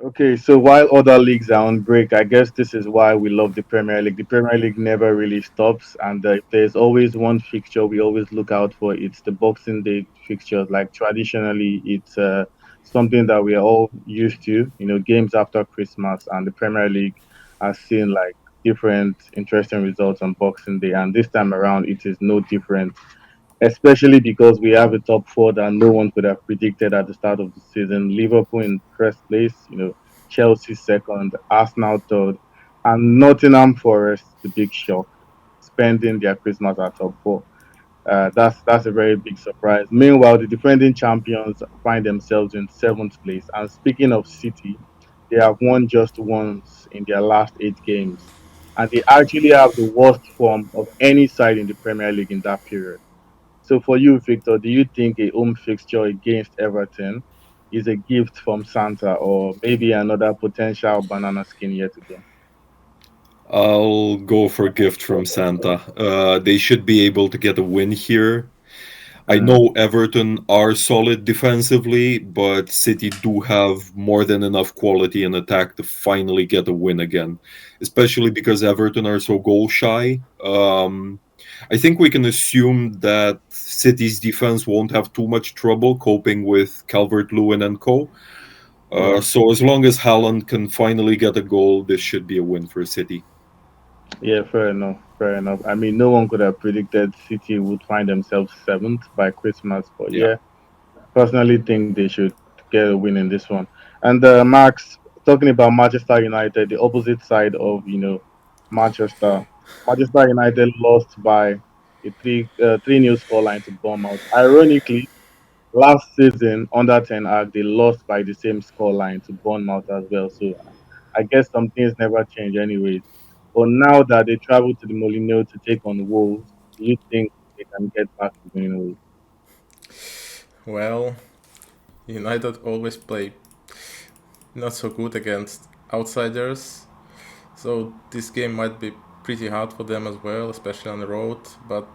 Okay, so while other leagues are on break, I guess this is why we love the Premier League. The Premier League never really stops, and if there's always one fixture we always look out for. It's the Boxing Day fixtures. Like traditionally, it's something that we are all used to. Games after Christmas, and the Premier League has seen like different interesting results on Boxing Day, and this time around, it is no different, especially because we have a top four that no one could have predicted at the start of the season. Liverpool in first place, Chelsea second, Arsenal third, and Nottingham Forest, the big shock, spending their Christmas at top four. That's a very big surprise. Meanwhile, the defending champions find themselves in seventh place. And speaking of City, they have won just once in their last eight games, and they actually have the worst form of any side in the Premier League in that period. So for you, Victor, do you think a home fixture against Everton is a gift from Santa or maybe another potential banana skin yet again? I'll go for gift from Santa. They should be able to get a win here. I Mm, know Everton are solid defensively, but City do have more than enough quality in attack to finally get a win again, especially because Everton are so goal shy. I think we can assume that City's defense won't have too much trouble coping with Calvert Lewin and co. yeah. So as long as Haaland can finally get a goal, this should be a win for City. Yeah, fair enough. Fair enough. I mean, no one could have predicted City would find themselves seventh by Christmas, but Yeah. yeah, personally think they should get a win in this one. And Max, talking about Manchester United, the opposite side of Manchester. Manchester United lost by a 3-0 scoreline to Bournemouth. Ironically, last season under Ten Hag, they lost by the same scoreline to Bournemouth as well. So I guess some things never change, anyways. But now that they travel to the Molineux to take on Wolves, do you think they can get back to winning ways? Well, United always play not so good against outsiders, so this game might be pretty hard for them as well, especially on the road. But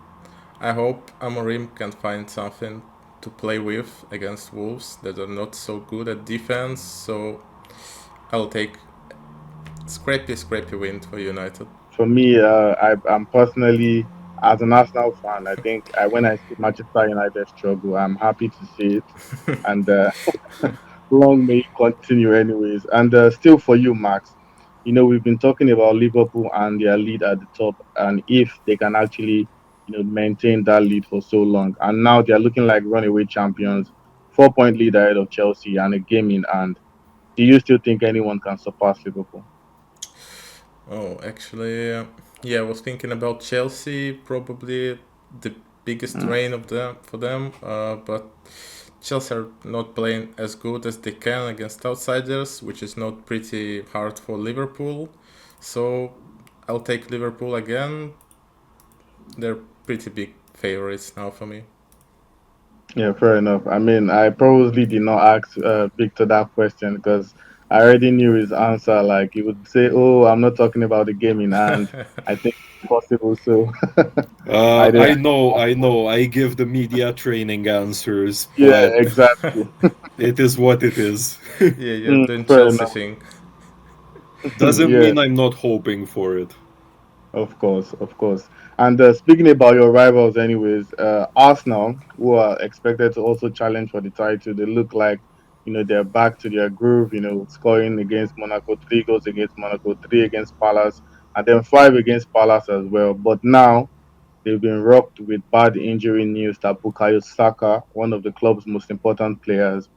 I hope Amorim can find something to play with against Wolves that are not so good at defense. So I'll take scrappy win for United. For me, I'm personally, as an Arsenal fan, I think when I see Manchester United struggle, I'm happy to see it. And long may it continue, anyways. And still for you, Max, we've been talking about Liverpool and their lead at the top, and if they can actually, maintain that lead for so long. And now they're looking like runaway champions, 4 point lead ahead of Chelsea and a game in hand. Do you still think anyone can surpass Liverpool? Oh, actually, yeah, I was thinking about Chelsea, probably the biggest Mm. drain of them for them. But Chelsea are not playing as good as they can against outsiders, which is not pretty hard for Liverpool. So I'll take Liverpool again. They're pretty big favorites now for me. Yeah, fair enough. I mean, I probably did not ask Victor that question because I already knew his answer. Like, he would say, "Oh, I'm not talking about the game in hand." I think it's possible. So I did. I know. I give the media training answers, Yeah, but exactly. it is what it is. Yeah, you're Mm, doing fair Chelsea enough. thing. Doesn't Yeah, mean I'm not hoping for it. of course, of course. And speaking about your rivals, anyways, Arsenal, who are expected to also challenge for the title, they look like they're back to their groove. Scoring against Monaco, 3 goals against Monaco, three against Palace, and then five against Palace as well. But now they've been rocked with bad injury news that Bukayo Saka, one of the club's most important players,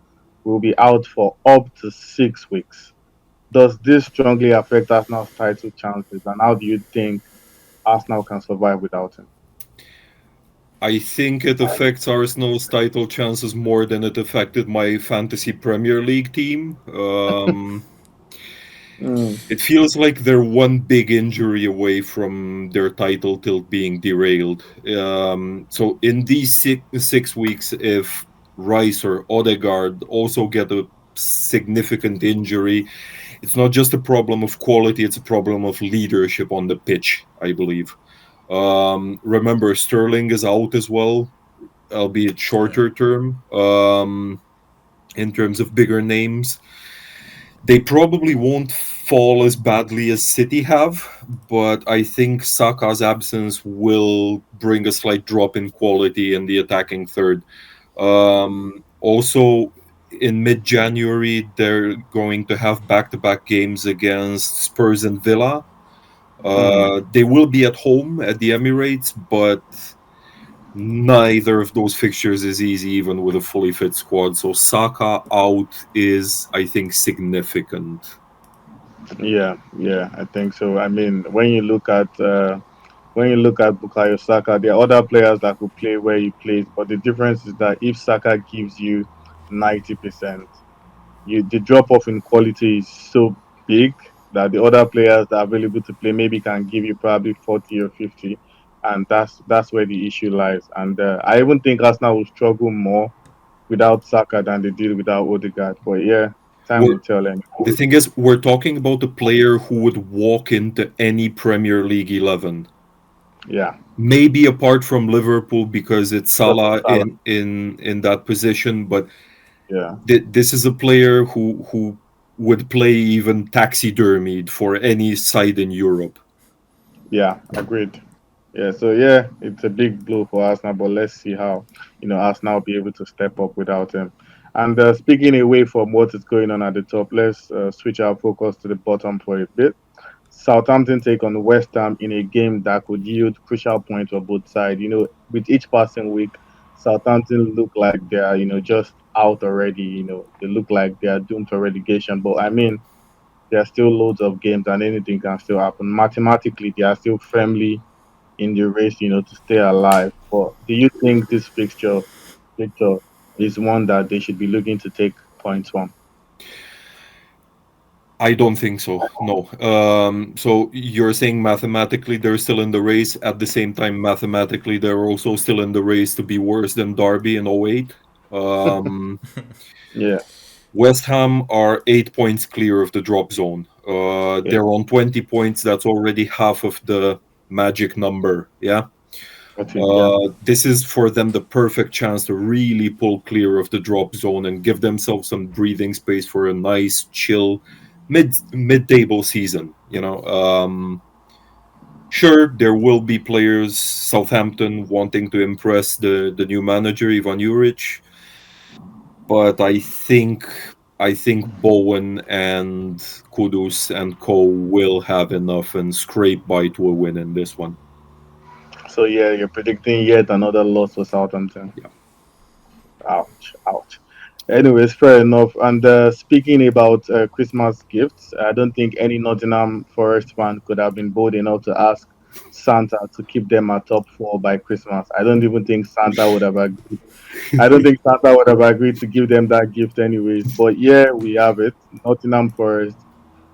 will be out for up to 6 weeks. Does this strongly affect Arsenal's title chances, and how do you think Arsenal can survive without him? I think it affects Arsenal's title chances more than it affected my fantasy Premier League team. Mm, It feels like they're one big injury away from their title tilt being derailed. So in these 6 weeks, if Rice or Odegaard also get a significant injury, it's not just a problem of quality; it's a problem of leadership on the pitch. I believe. Remember, Sterling is out as well, albeit Yeah. shorter term. In terms of bigger names, They probably won't fall as badly as City have, but I think Saka's absence will bring a slight drop in quality in the attacking third. Also, in mid January, they're going to have back to back games against Spurs and Villa. Mm, They will be at home at the Emirates, but neither of those fixtures is easy, even with a fully fit squad. So Saka out is, I think, significant. yeah, yeah, I think so. I mean, when you look at Bukayo Saka, there are other players that could play where he plays, but the difference is that if Saka gives you 90%, the drop off in quality is so big that the other players that are available to play maybe can give you probably 40 or 50, and that's where the issue lies. And I even think Arsenal will struggle more without Saka than they did without Odegaard. But yeah, time Well, will tell. Anyway. the thing is, we're talking about a player who would walk into any Premier League 11. Yeah, Maybe apart from Liverpool because it's because of Salah Salah. in that position, but Yeah, this is a player who would play even taxidermied for any side in Europe. yeah, agreed. Yeah, so yeah, it's a big blow for Arsenal, but let's see how Arsenal will be able to step up without him. And speaking away from what is going on at the top, let's switch our focus to the bottom for a bit. Southampton take on West Ham in a game that could yield crucial points for both sides. With each passing week, Southampton look like they are just out already. They look like they are doomed for relegation. But I mean, there are still loads of games, and anything can still happen. Mathematically, they are still firmly in the race, to stay alive. But do you think this fixture, Victor, is one that they should be looking to take points from? I don't think so. No. So you're saying mathematically they're still in the race. At the same time, mathematically they're also still in the race to be worse than Derby in '08. Um, Yeah, West Ham are 8 points clear of the drop zone. yeah, They're on 20 points. That's already half of the magic number. Yeah. got it. Yeah. This is for them the perfect chance to really pull clear of the drop zone and give themselves some breathing space for a nice, chill mid-table season. Sure, there will be players Southampton wanting to impress the new manager Ivan Juric, but I think Bowen and Kudus and Co will have enough and scrape by to a win in this one. So yeah, you're predicting yet another loss for Southampton. Yeah. Ouch, ouch. Anyways, fair enough. And speaking about Christmas gifts, I don't think any Nottingham Forest fan could have been bold enough to ask Santa to keep them at top four by Christmas. I don't even think Santa would have agreed. I don't think Santa would have agreed to give them that gift anyways. But yeah, we have it. Nottingham Forest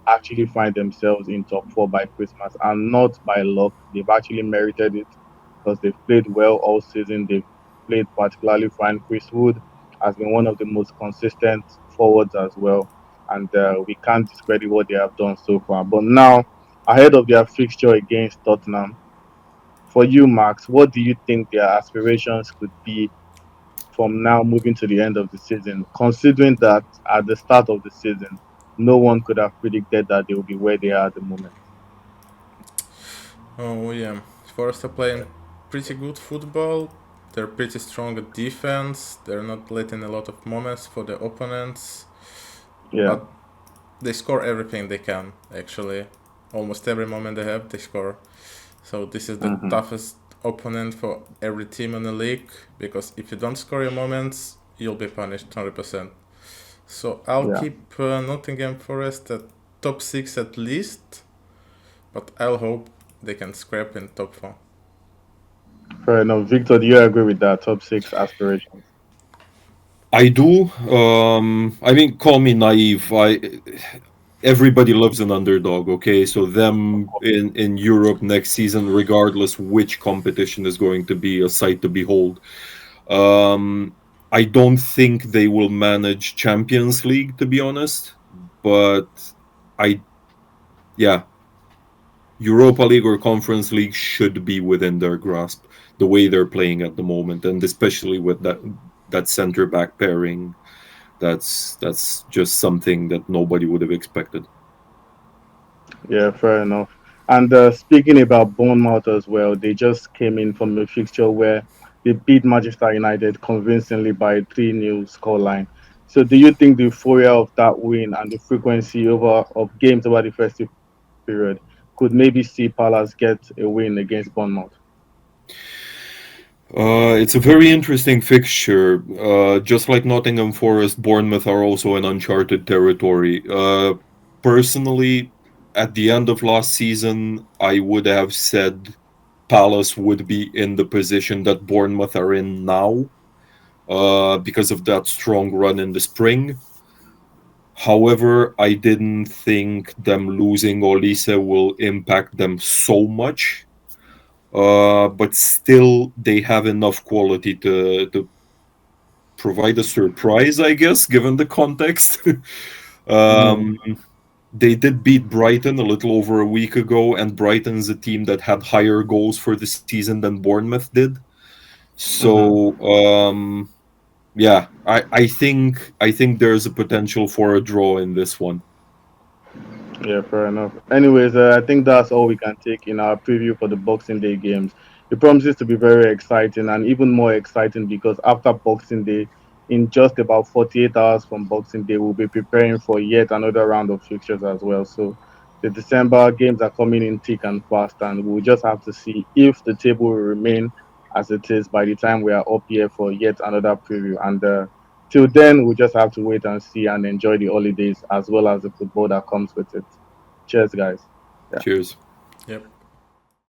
actually find themselves in top four by Christmas, and not by luck. They've actually merited it because they've played well all season. They've played particularly fine. Chris Wood has been one of the most consistent forwards as well, and we can't discredit what they have done so far. But now, ahead of their fixture against Tottenham, for you, Max, what do you think their aspirations could be from now moving to the end of the season, considering that at the start of the season, no one could have predicted that they will be where they are at the moment. Oh yeah, Forest are playing pretty good football. They're pretty strong at defense. They're not letting a lot of moments for the opponents, Yeah. but they score everything they can. Actually, almost every moment they have, they score. So this is the Hmm. toughest opponent for every team in the league because if you don't score your moments, you'll be punished 100%. So I'll Yeah. keep Nottingham Forest at top six at least, but I'll hope they can scrap in top four. Fair enough. Victor, do you agree with that? Top six aspirations. I do. I mean, call me naive. Everybody loves an underdog. Okay, so them in Europe next season, regardless which competition is going to be a sight to behold. Um, I don't think they will manage Champions League, to be honest. But I, yeah, Europa League or Conference League should be within their grasp. The way they're playing at the moment, and especially with that center back pairing That's just something that nobody would have expected. Yeah, fair enough. And speaking about Bournemouth as well, they just came in from a fixture where they beat Manchester United convincingly by 3-0 scoreline. So, do you think the euphoria of that win and the frequency over of games over the festive period could maybe see Palace get a win against Bournemouth? It's a very interesting fixture. Just like Nottingham Forest, Bournemouth are also in uncharted territory. Personally, at the end of last season, I would have said Palace would be in the position that Bournemouth are in now, because of that strong run in the spring. However, I didn't think them losing Olise will impact them so much. But still, they have enough quality to provide a surprise, I guess, given the context. Mm, um, they did beat Brighton a little over a week ago, and Brighton's a team that had higher goals for the season than Bournemouth did. mhm. So yeah, I think there's a potential for a draw in this one. Yeah, fair enough. Anyways, I think that's all we can take in our preview for the Boxing Day games. It promises to be very exciting and even more exciting because after Boxing Day, in just about 48 hours from Boxing Day, we'll be preparing for yet another round of fixtures as well. So the December games are coming in thick and fast, and we'll just have to see if the table will remain as it is by the time we are up here for yet another preview. And till then, we just have to wait and see and enjoy the holidays as well as the football that comes with it. Cheers, guys. Yeah. Cheers. Yep.